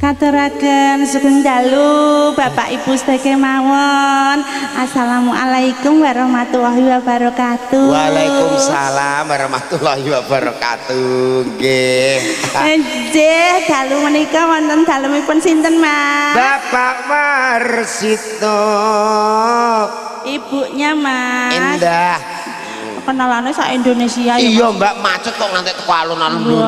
Katuraken sugeng dalu Bapak Ibu sedaya mawon. Assalamualaikum warahmatullahi wabarakatuh. Waalaikumsalam warahmatullahi wabarakatuh. Nggih. Nggih, dalu menika wonten dalemipun sinten, Mas? Bapak Marsito. Ibunya, Mas. Indah. Kenalannya sak Indonesia ya. Iya, Mbak, macet kok ngantek teko alun-alun lho.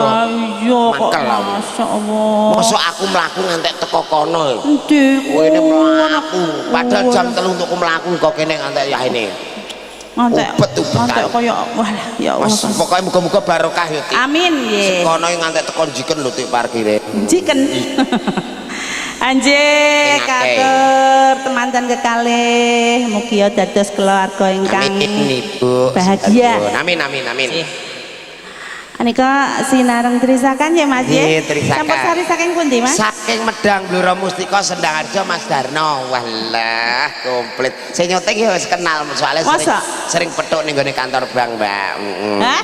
Iya kok. Masyaallah. Mosok aku mlaku ngantek teko kono. Ndek. Kowe ini mlaku. Padahal jam 3 untuk mlaku kok kene ngantek ya ini. Ngantek kaya walah ya Allah. Pokoke muga-muga barokah ya, Tik. Amin nggih. Kono ngantek teko jiken lho, Tik, parkire. Jiken. Anjir, katur temanten kekalih mugi dados keluarga ingkang bahagia. Amin amin amin. Anika sinareng trisakan ya Mas ya. Nggih, trisakan. Sampun sari saking pundi Mas? Saking Medang Blora Mustika Sendangharjo Mas Darno. Walah, komplit. Sing nyuting ya wis kenal soalnya sering petuk ning gone kantor bank, Mbak. Hah?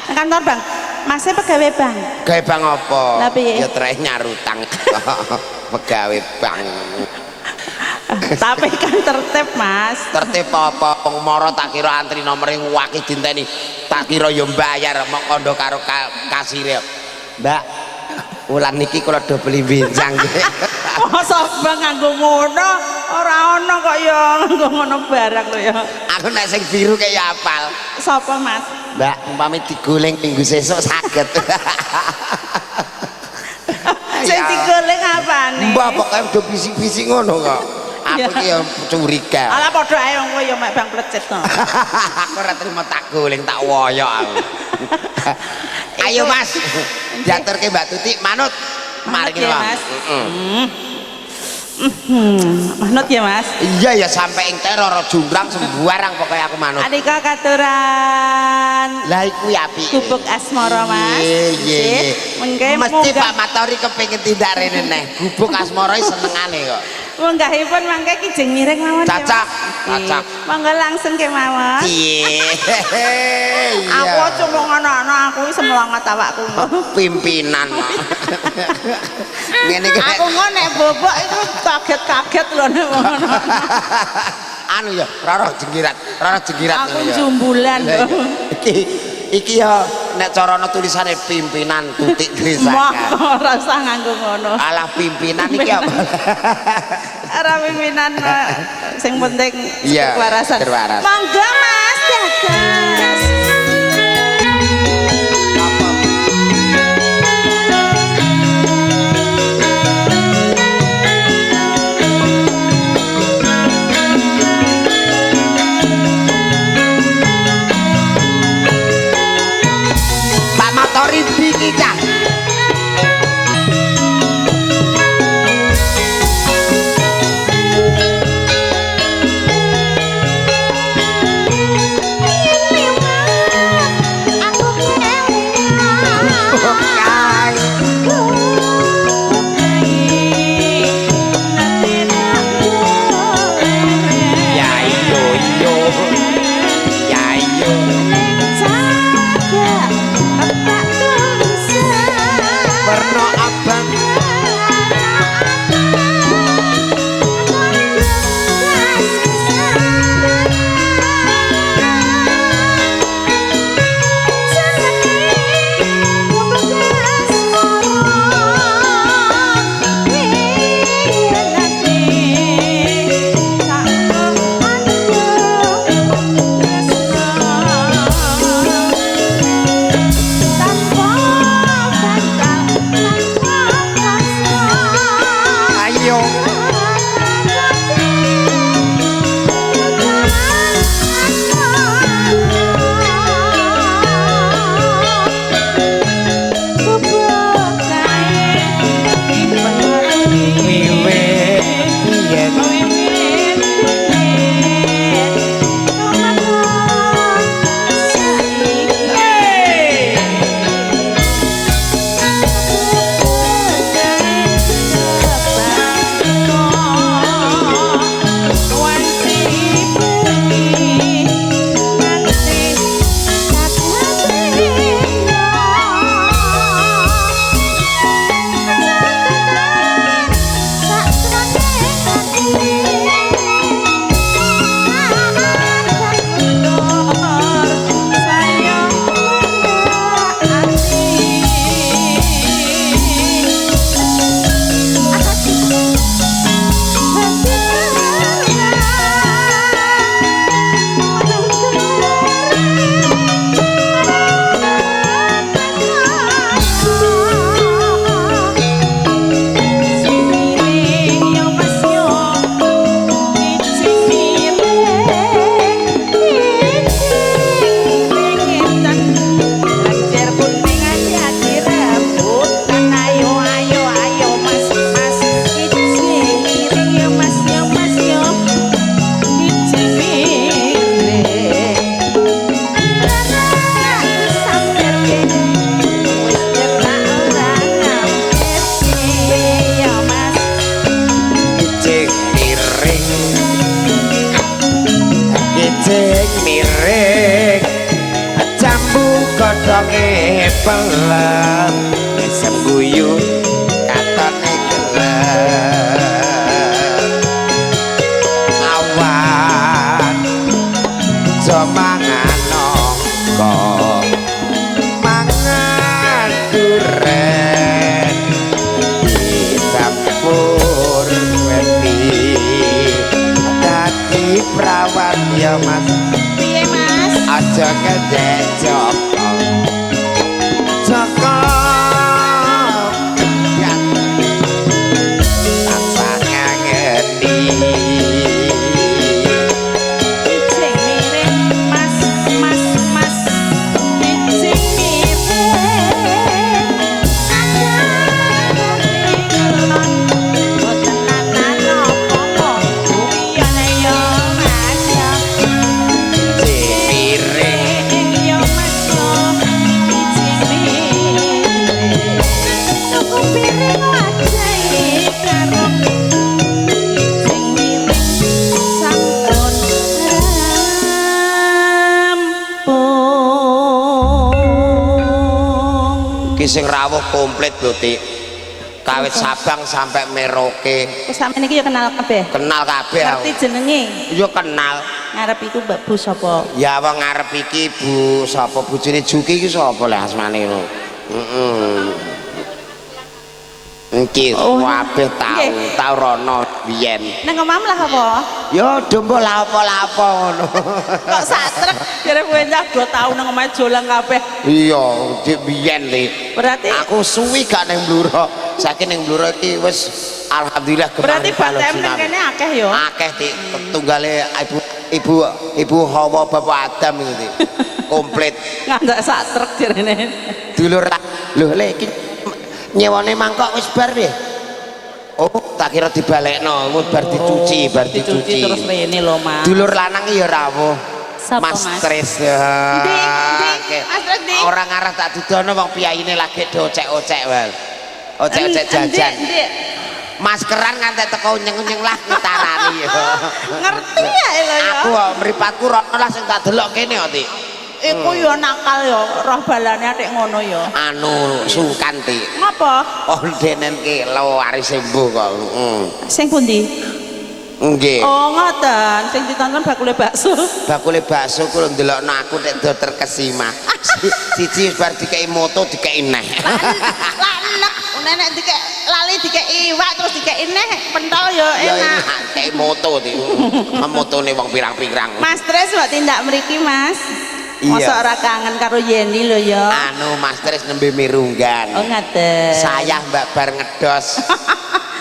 Kantor bank. Masnya pegawai bank. Pegawai bank apa? Ya terakhir nyarutang. Pegawai bank. Tapi kan tertib Mas. Tertib apa? Moro tak kira antri nomere waki dinteni. Tak kira ya mbayar mok kondo karo kasire. Mbak, wulan niki kula do beli benjang. Masa bang nganggo ngono, ora ono kok ya nganggo ngono barang lho ya. Aku nek sing biru kayak ya apal. Sapa Mas? Mbak, umpami digoleng minggu sesuk saged. Sing digoleng apane? Mbak pokoke do bisik-bisik ngono kok. Aku iki ya curiga. Ala padha ae wong kowe ya mek bang plecet to. Aku ora trimo tak goleng tak woyok aku. Ayo Mas, diaturke Mbak Tuti manut. Mari Mas. Manut ya Mas. Iya ya sampai ing teror jumbrang sembarang pokoknya aku manut. Anika katuran. Lah iku apik. Gubuk asmara Mas. Nggih. Mesti Pak Matori kepengin tindak rene neh. Gubuk asmara senengane kok. Munggahipun mangke ki jeng mireng mawon. Cacak. Monggo langsung kemawon. Iya. Aku cuma ngono-ngono aku semelongot awakku. Pimpinan. Ngene iki. Aku ngono nek bobok itu kaget-kaget lho nek ngono. Anu ya, rara jenggirat. Aku jumbulan. Iki ya nek carane tulisane pimpinan Tutik Trisaka. Ora usah nganggo ngono. Alah pimpinan iki apa? Ora pimpinan sing penting kewarasan. Monggo Mas, dadas. Motori iki cah. Ini pelem ngesem guyu katone gelem awan mangan nongko mangan duren dicampur wedi dadi prawan ya mas piye mas aja ngedek joko joko tansah ngangeni sing rawuh komplit lho Tik kawit Sabang sampai Merauke kok sampeyan iki ya kenal kabeh kenal kabeh ngerti jenenge yo kenal ngarep iku Mbak Bu sapa ya wong ngarep iki Bu sapa bojone Juki iki sapa lah asmane ngono iki kabeh tau rono biyen nang omahmu lah apa yo dombo la apa-apa ngono kok satrek jare bocah 2 tahun nang omahe jolang kabeh iya biyen Lik berarti aku suwi gak ning Bluro saiki ning Bluro iki wis alhamdulillah berarti batem nang kene akeh yo akeh Dik tunggale ibu Hawa Bapak Adam iki Dik komplit ngandak satrek jarene dulur lho Lek iki nyewane mangkok wis bar piye oh tak kira dibalekno bar dicuci terus rene lho Mas dulur lanang ya rawuh Mas Stres orang arah tak dudono wong piyaine lagi do ocek-ocek wae ocek-ocek jajan maskeran ngantek teko nyeng-nyeng lah ngetarani ya ngerti ya lho ya aku mripatku rono lah sing tak delok kene kok Tik iku yo nakal yo roh balane atik ngono yo anu sungkan Tik ngapa ondenen ki lo arise mbuh kok sing pundi nggih oh ngoten sing ditonton bakule bakso ku lho ndelokno aku nek do terkesima siji bar dikei moto dikei neh lanek nenek dikek lali dikek iwak terus dikek neh pentol yo enak kei moto Tik motone wong pirang-pirang Mas Tres mbok tindak mriki Mas masa ora kangen karo Yeni lho ya anu Mas Tres nembe mirunggan oh ngaten saya Mbak bar ngedos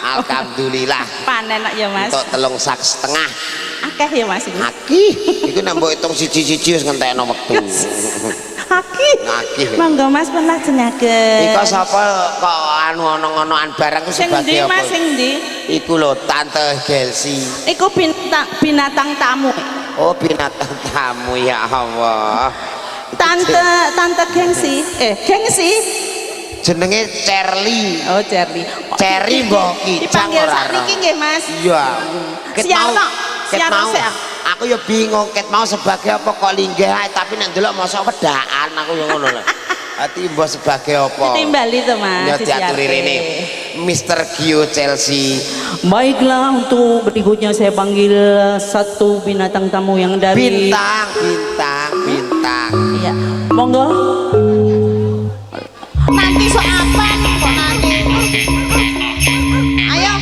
alhamdulillah panen ya Mas untuk 3 sak setengah akeh ya Mas iki akih iku nek mbok hitung siji-siji wis ngentekno wektu akih monggo Mas pun lajengaken iku sapa kok anu ono-onoan barang ku sebagai apa Mas sing ndi iku lho Tante Gelsi iku binatang tamu oh binatang tamu ya Allah tante gengsi gengsi jenenge Cherly oh Cherly Cherry mbok kijang dipanggil ora sakniki nggih Mas iya ket mau aku ya bingung ket mau sebagai apa kok linggih tapi nek ndelok mosok wedaan aku ya ngono lho ati mbok sebagai apa ditimbali to Mas ya diaturi rene Mr. Gio Chelsea baiklah untuk berikutnya saya panggil satu binatang tamu yang dari bintang iya monggo nanti so apa kok nanti ayo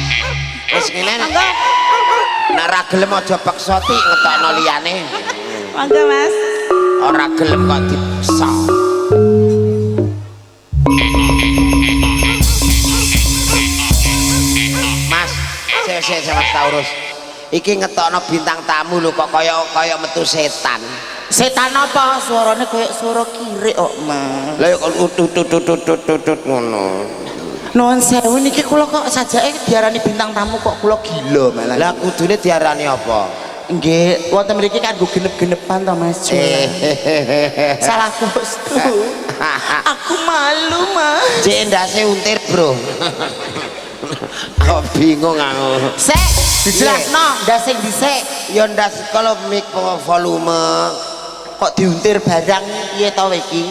wis ngene monggo nek ra gelem aja paksa Tik ngetokno liyane monggo Mas ora gelem kok dipaksa Mas sik Mas Taurus iki ngetokno bintang tamu lho kok kaya metu setan apa suaranya kayak suara kiri kok Mas lha kok utut ngono nuwun sewu niki kula kok sajake diarani bintang tamu kok kula gila malah lah kudune diarani apa nggih wonten mriki kanggo genep-genepan to Mas salah Gustu aku malu Mas cek ndase untir bro kok bingung aku sik dijelasno ndas sing dhisik ya ndas kalau mic volume kok diuntir barang piye to iki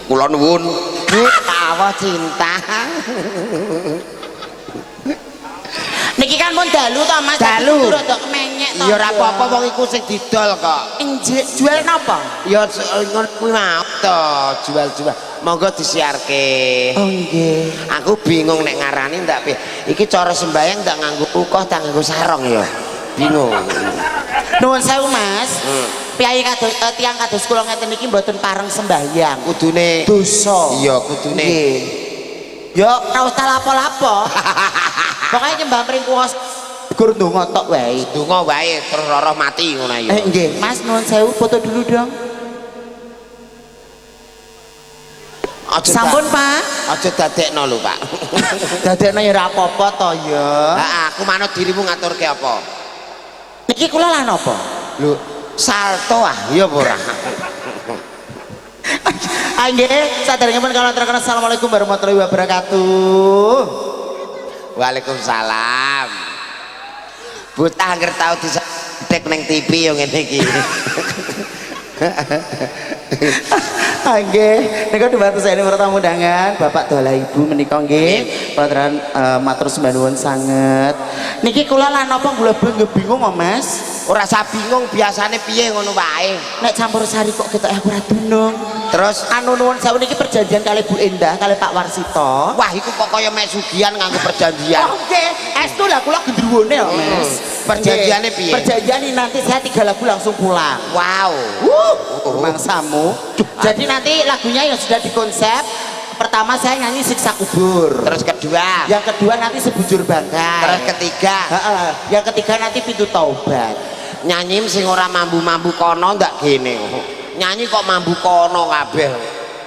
Kula nuwun. Awa cinta. Niki kan mun dalu to Mas. Dalu. Rada kemenyek to. Ya ora apa-apa wong iku sing didol kok. Injek jual napa? Ya ngono kuwi mau to, jual-jual. Monggo disiarke. Oh nggih. Aku bingung nek ngarani ndak piye. Iki cara sembayang ndak nganggo ukoh tak nganggo sarong ya. Bingung. Nuwun sewu Mas. Piyai kados tiyang kados kula ngeten iki mboten pareng sembahyang. Kudune Dosa. iya kudune. Nggih. Yo ora usah lapo-lapo. Pokoke nyembah mring kuwas gur ndonga tok wae. Donga wae terus roh mati ngono ya. Nggih, Mas nuwun sewu foto dulu dong. Sampun, Pak. Aja dadekno lho, Pak. Dadekno ya ora apa-apa to ya. Heeh, aku manut dirimu ngaturke apa? Niki kula lan apa? Lho, salto ya apa ora? Nggih, saderengipun kula aturaken assalamualaikum warahmatullahi wabarakatuh. Waalaikumsalam. Buta angger tau disedek ning TV yo ngene iki. Nggih, nika dibantu saya ini tamu undangan Bapak Dola Ibu menika nggih. Kula matur sembah nuwun sanget. Niki kula lan napa kula bingung kok Mas. Ora usah bingung, biasane piye ngono wae. Nek campur sari kok ketok aku ora dunung. Terus Anu nuwun sewu niki perjanjian kali Bu Endah kali Pak Warsito. wah iku kok kaya mek sugihan nganggo perjanjian. Oh nggih, estu lah kula gendruwone kok Mas. Perjanjiane piye? Perjanjian nanti saya 3 lagu langsung pulang. Wow. Mangsamu. Jadi nanti lagunya yang sudah dikonsep. Pertama saya nyanyi Siksa Kubur. Terus kedua, Yang kedua nanti Sebujur Bangkai. terus ketiga, Yang ketiga nanti Pintu Taubat. nyanyi sing ora mambu-mambu kono ndak gene. Nyanyi kok mambu kono kabeh.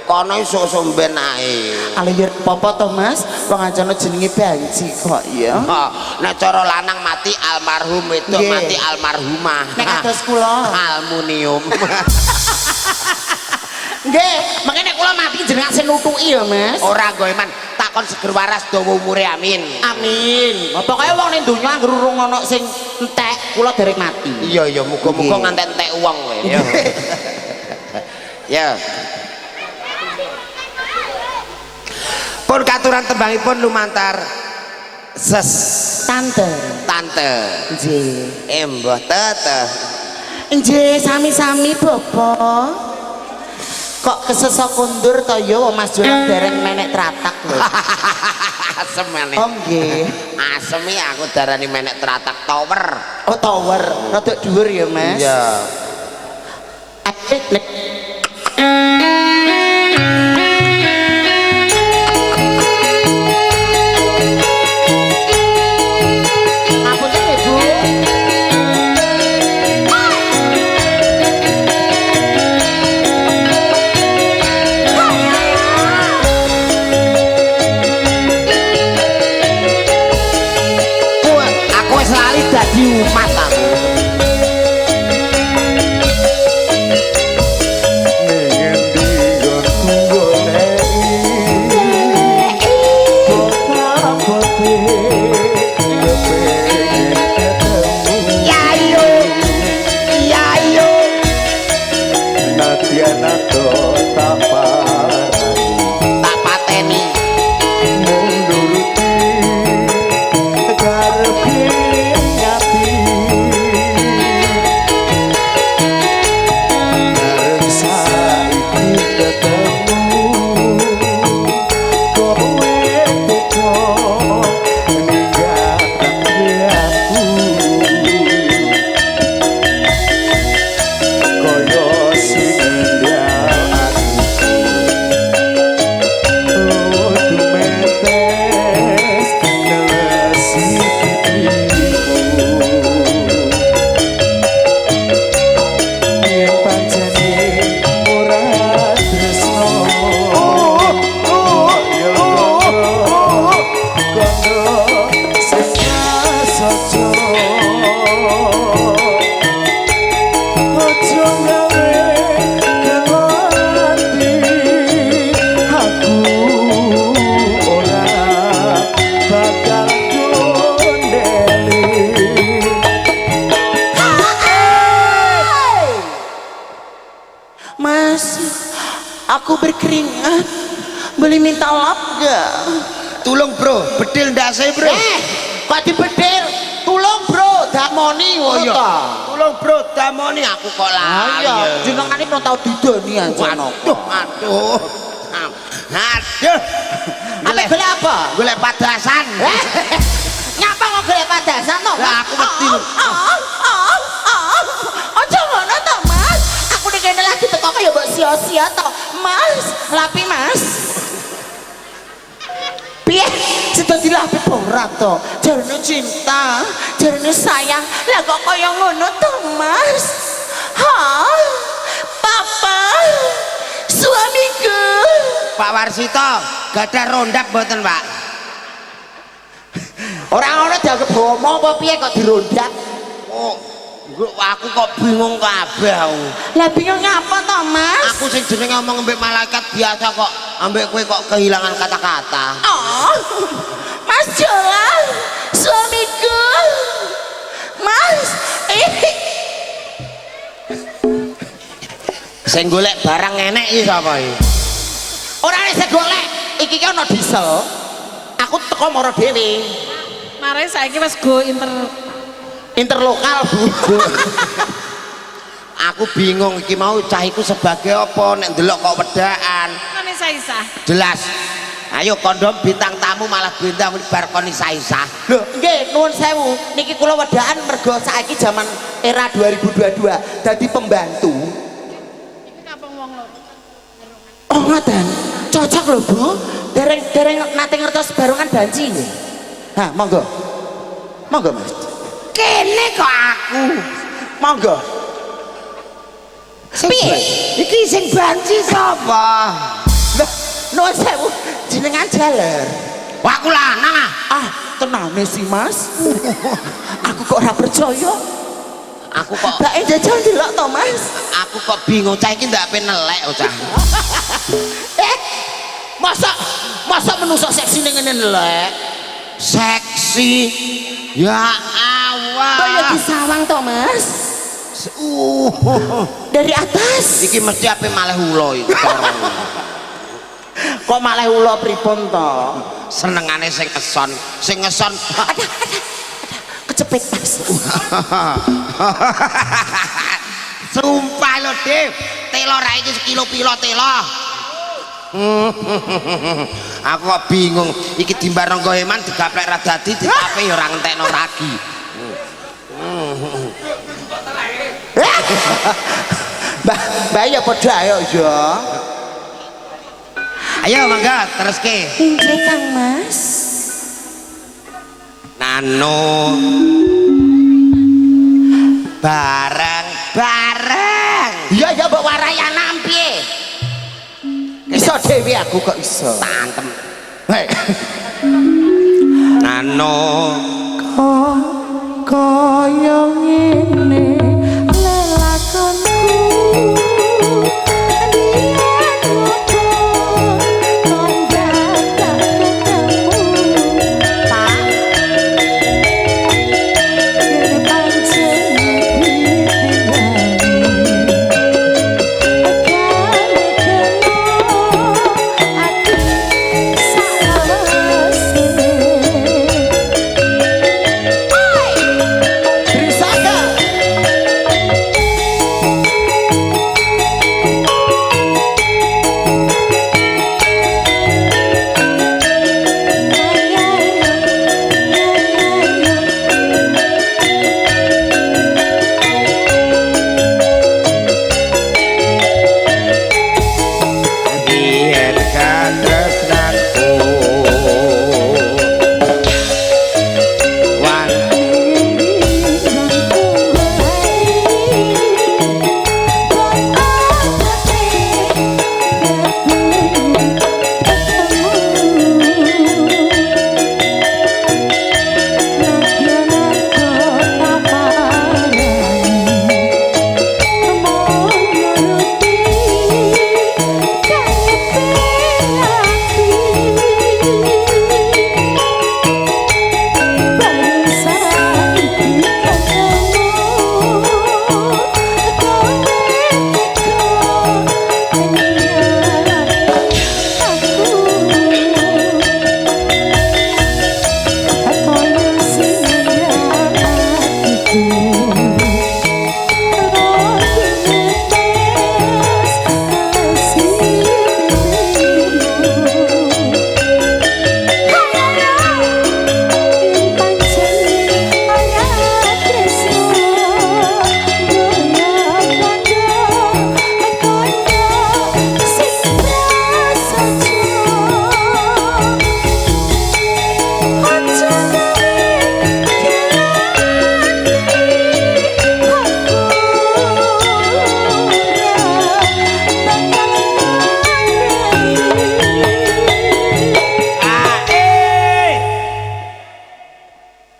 Kono iso somben ae. Alir popo to Mas, wong ancane jenenge Banci kok ya. Nek cara lanang mati almarhum itu Nggih. mati almarhumah. Nek kados kula. Aluminium. Nggih, makanya nek kula mati jenengan sing nutuki ya Mas. Ora nggo iman, takon seger waras dawa umure amin. Amin. Pokoke wong ning donya anggere urung ana sing entek, kula derek mati. Iya ya muga-muga Nggih. nganti entek wong kowe ya. Ya. Pun katuran tembangipun lumantar ses Tante. tante Nggih. mbah teteh. Nggih, sami-sami Bapak. Kok kesesa kundur to ya wong Mas Jolang dereng menek tratak lho. Asem meneh. Oh nggih. Asem iki aku darani menek teratak tower. Oh tower, rada dhuwur ya Mas. Iya. Ngapunten Ibu. Aku wis lali dadi umat aku. boleh minta lap gak? Tulung bro, bedil ndase bro. Kok dibedil? Tulung bro, damoni ngono ta. Tulung bro, damoni aku kok lali. Iya, jenengane mau tau didoni aja. Waduh, aduh. Aduh. Golek apa? Golek padasan. Ngapa kok golek padasan to? Lah aku mesti. Aja ngono to, Mas. Aku nek kene lagi teko kaya mbok sia-sia to. Mas, lapi Mas. Piye? Cita dilapi ora to? Jarene cinta, jarene sayang. Lah kok kaya ngono to, Mas? Ha? Papa. Suamiku. Pak Warsito, gadah rondap mboten, Pak? Orang-orang dianggap homo apa piye kok dirondak? Oh, aku kok bingung kabeh aku. Lah bingung ngapa to, Mas? Aku sing jenenge ngomong ambek malaikat biasa kok ambek kowe kok kehilangan kata-kata. Oh, Mas Jolang, suamiku. Mas, Sing golek barang enek iki sapa iki? ora nek sing golek, iki ki ana diesel. Aku teko mara dhewe. Mare saiki wis go Interlokal, Bu. Aku bingung iki mau cah iku sebagai apa nek ndelok kok wedaan. ngene Saisa. Jelas. Ayo kondom bintang tamu malah bintang bar koni Saisa. Lho, nggih, nuwun sewu. Niki kula wedaan mergo saiki zaman era 2022 dadi pembantu. Iki kampung wong loro. Oh, ngoten. Cocok lho, Bu. Dereng nate ngertos barongan banci nggih. Hah, monggo. Monggo, Mas. Kene kok aku. Monggo. Piye? Iki sing banci sapa? Lah, nuwun sewu. Jenengan jaler. Wah, aku lanang ah. Ah, tenane sih, Mas. Aku kok ora percaya. Aku kok Lah jajal delok to, Mas. aku kok bingung cah iki ndak penelek cah. Masa menungso seksi ning ngene lek. Seksi. Ya Allah. Kaya disawang to, Mas. Dari atas. Iki mesti ape malah ulo iki cara. Kok malah ula pripun to? Senengane sing ngeson. Ada. Kecepet, Mas. Sumpah lo Dev, telo ra iki sekilo pilo telo. Aku kok bingung, iki timbar Ronggo Heman digaplek ra dadi, ditape ya ora ngentekno ragi. Mbak ya padha ayo ya. Ayo mangga teruske. Inggih Kang Mas. Nano. Bareng. Iya ya mbok warai anak piye? Iso dhewe aku kok iso. Tantem. Hei. Nano. Kaya ngene lelakonku.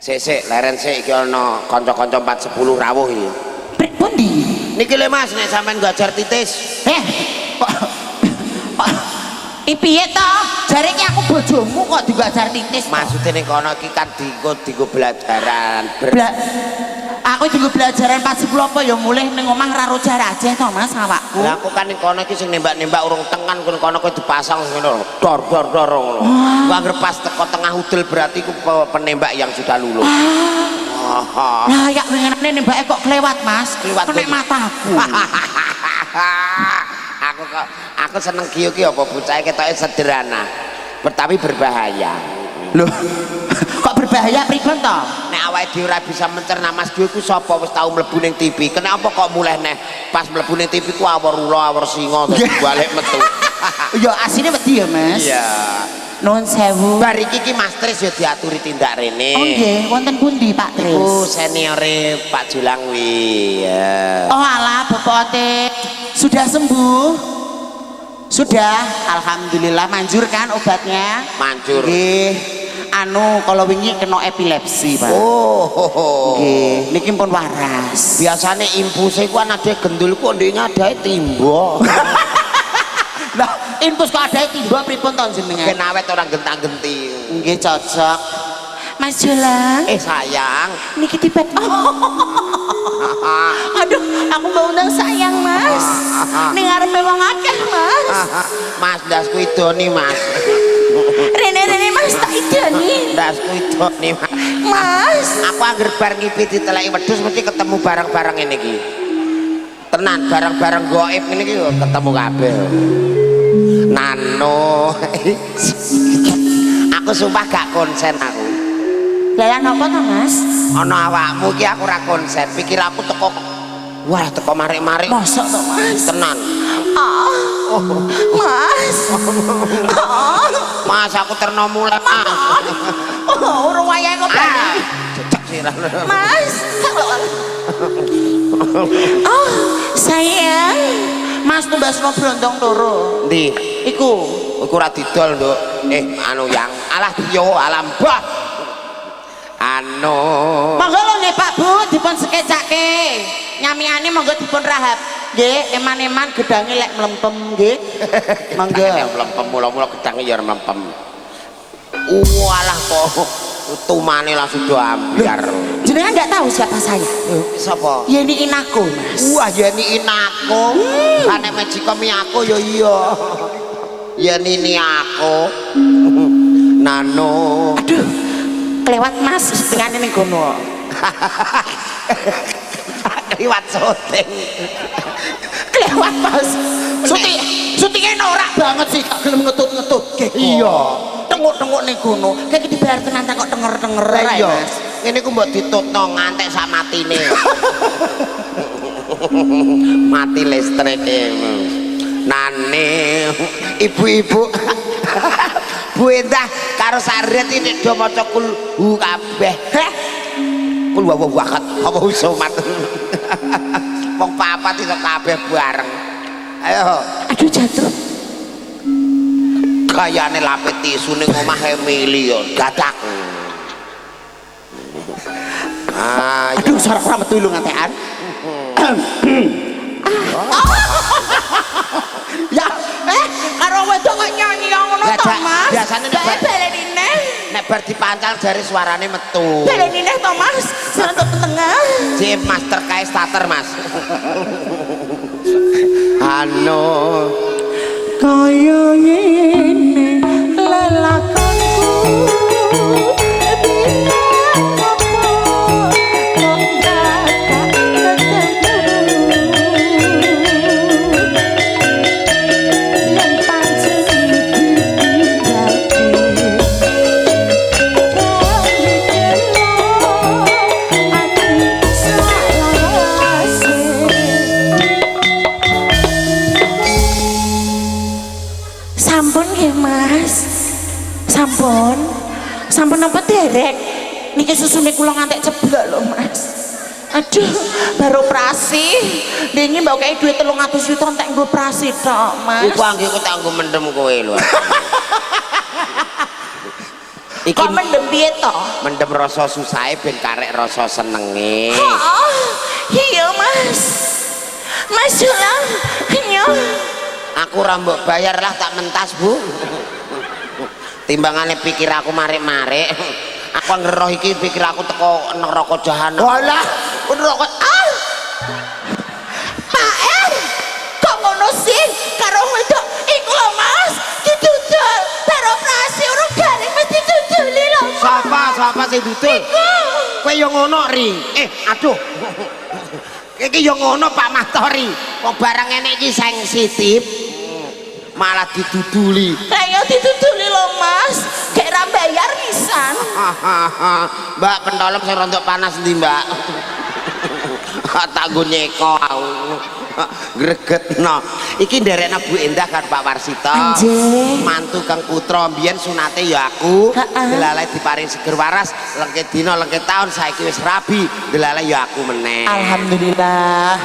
Sik leren sik iki ana kanca-kanca 410 rawuh iki. Pundi? Niki lho Mas nek sampean gajar titis. Kok piye to? Jare iki aku bojomu kok digajar titis. Maksude ning kono iki kan dienggo belajaran. Aku dienggo belajaran pas 10 apa ya mulih ning omah ra rojar aja to Mas awakku. Lah aku kan ning kono iki sing nembak-nembak urung tengan kono kowe dipasang ngono. Dor ngono. Ku anggere pas teko tengah udel berarti ku penembak yang sudah lulus. Lah ya ngene nembake kok kelewat Mas. Kelewat nek mataku. Aku seneng Gio ki apa bocah ketoke sederhana tapi berbahaya. Loh, kok berbahaya pripun to? Nek awake dhewe ora bisa mencerna Mas Gio ku sapa wis tau mlebu ning TV. Kenapa kok mulih neh pas mlebu ning TV ku awor ula awor singa terus balik metu. Ya asine wedi ya Mas. Iya. Nuwun sewu. Bar iki Mas Tris ya diaturi tindak rene. Oh nggih, wonten pundi Pak Tris? Iku seniore Pak Julang wi. Ya. Oh alah bopote sudah sembuh? Sudah, alhamdulillah manjur kan obatnya? Manjur. Nggih. Anu kalau wingi kena epilepsi, Pak. Oh. Nggih, niki pun waras. Biasane impuse ku ana dhek gendul ku ndek ngadae timba. Lah, impus kok adae timba pripun to jenengan? Ben awet ora gentang-genti. Nggih cocok. Mas Julang. Sayang. Niki tibet. Aduh, aku mau undang sayang Mas. Ning arepe wong akeh Mas. Mas dasku idoni Mas. Rene Mas tak idoni. Dasku idoni Mas. Mas. Aku angger bar ngipi diteleki wedhus mesti ketemu barang-barang ngene iki. Tenan barang-barang gaib ngene iki ketemu kabeh. Nano. Aku sumpah gak konsen aku. Lah napa to Mas? Ana awakmu iki aku ora konsen. Pikir aku teko wah teko marik-marik. Mosok to Mas? Tenan. Mas. Mas aku terno mulai Mas. Ora wayahe kok bali. Cecek sirah. Mas. Oh, sayang. Mas tumbasno brondong loro. Ndi? Iku Ora didol, Nduk. Anu yang alah yo alam bah. Anu. Monggo lho nggih Pak Bu dipun sekecake. Nyamiane monggo dipun rahab. Nggih, eman-eman gedange lek mlempem nggih. Monggo. Mlempem mula-mula gedange ya mlempem. Walah kok tumane langsung do ambiar. Jenengan enggak tahu siapa saya? Sapa? Yeni Inako, Mas. Wah, Yeni Inako. Nek Magikom aku ya iya. Yeni aku. Nano. Aduh. Kelewat Mas setengahnya ning kono. Kelewat syuting. Kelewat Mas. Syutingnya norak banget sih, gak gelem ngetut-ngetut. Iya. Tengok-tengok ning kono. Kayak dibayar tenan kok denger-denger ae, Mas. Ngene ku mbok ditutno ngantek sak matine. Mati listrik nane ibu-ibu Bu Endah karo Saret ini do maca kul kabeh. Kul wakat apa usumat. Wong papat iso kabeh bareng. Ayo. Aduh jatuh. Kayane lapet tisu ning omah Emily yo dadak. Aduh sarap ora metu lu ngantekan. Ya, karo wedok kok nyanyi ngono to, Mas? Biasane nek baleni neh. Nek bar dipancal jare suarane metu. Baleni neh to, Mas. Sentuh tengah. Si master kae starter, Mas. Halo. Kaya ngene lelakonku. Sampun apa derek? Niki susune kula ngantek ceblok lho, Mas. Aduh, baru operasi. Dingi mbok kei duit 300 juta entek nggo operasi tok, Mas. Iku angge ku tak nggo mendem kowe lho. Iki Kok mendem piye to? mendem rasa susahe ben karek rasa senenge. Oh, iya Mas. Mas Sulam, iya. Aku ora mbok bayar lah tak mentas, Bu. Timbangane pikir aku marik-marik. Aku ngeroh iki pikir aku teko neraka jahanam. Walah, neraka. Ah! Pak R, kok ngono sih karo wedok iku lho Mas? Didudul, bar operasi urung garing mesti diduduli lho. Sapa sing dudul? Kowe yo ngono ri. Aduh. Iki yo ngono Pak Matori. Wong barang ngene iki sensitif. Malah diduduli. Lah yo diduduli lho Mas. Gek ra bayar pisan. Mbak pentolem sing rontok panas ndi, Mbak? Tak nggo nyeko aku. Gregetno. Iki nderekna Bu Endah kan Pak Warsito. Anjir. Mantu Kang Putra mbiyen sunate ya aku. Heeh. Delalai diparing seger waras, lengket dina lengket taun saiki wis rabi. Delalai ya aku meneh. Alhamdulillah.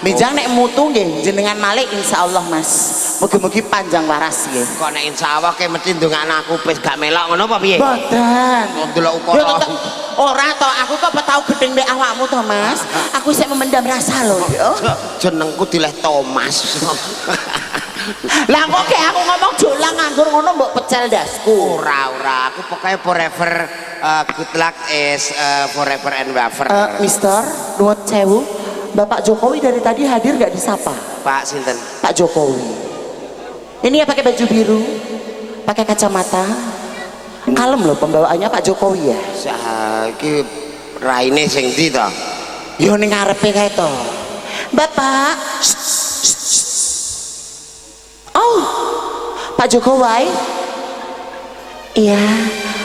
Mijang nek mutu nggih jenengan malih insyaallah Mas. Mugi-mugi panjang waras nggih. Kok nek insyaallah ke mesti ndongakno aku wis gak melok ngono apa piye? Boten. Kok delok Yo ukara. tetep ora to, aku kok tau gedeng mek awakmu to Mas. Aku sik memendam rasa lho, yo. Jenengku dileh Thomas. Lah kok kayak aku ngomong jolang nganggur ngono mbok pecel dasku. Ora, aku pokoknya forever good luck is forever and wafer. Mister, nuwun sewu. Bapak Jokowi dari tadi hadir gak disapa? Pak sinten? Pak Jokowi. Ini ya pakai baju biru, pakai kacamata. Kalem loh pembawaannya Pak Jokowi ya. Saiki raine sing ndi to? Yo ning ngarepe kae to. Bapak. Oh, Pak Jokowi. Iya.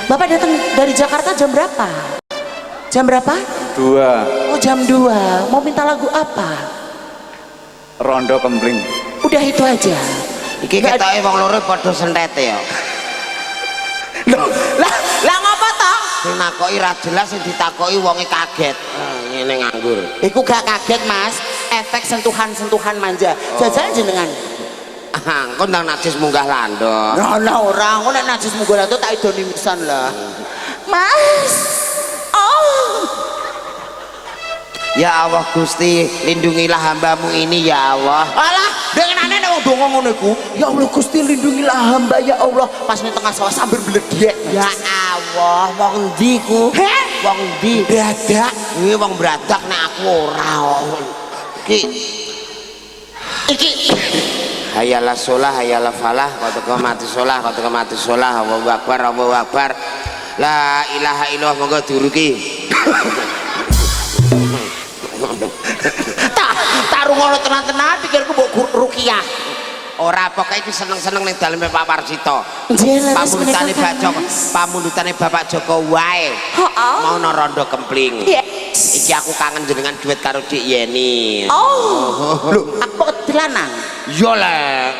Bapak datang dari Jakarta jam berapa? Jam berapa? 2 Oh, jam 2. Mau minta lagu apa? Rondo Kempling. Udah itu aja. Iki Nggak ketoke wong loro padha sentete ya. Lah ngapa toh? Sing nakoki ra jelas sing ditakoki wonge kaget. Ngene nganggur. Iku gak kaget Mas. Efek sentuhan-sentuhan manja. Jajan jenengan. Engko ndang najis munggah lando. Nah, ora, aku nek najis munggah itu tak idoni pisan lah. Mas. Oh. Ya Allah Gusti, lindungilah hambamu ini ya Allah. Alah, dengenane nek wong donga ngono iku. Ya Allah Gusti lindungilah hamba ya Allah. Pas ning tengah sawah sambil bledek. Ya Allah, wong ndi ku? Heh? Wong ndi? Dadak. Kuwi wong bradak nek aku ora. Iki hayalah sholah, hayalah falah, kau mati sholah, kau mati sholah, Allahu Akbar, Allahu Akbar. La ilaha illallah, monggo diuruki. Tak rungono tenan-tenan pikirku mbok ruqyah. Ora pokoke iki seneng-seneng ning daleme Pak Warsito. Nggih, leres Pamundutane menika, Bapak Mas. pamundutane Bapak Joko wae. Heeh. Mau no rondo kempling. Yes. Iki aku kangen jenengan duet karo Dik Yeni. Oh. Lho, aku dilanang. Yo le,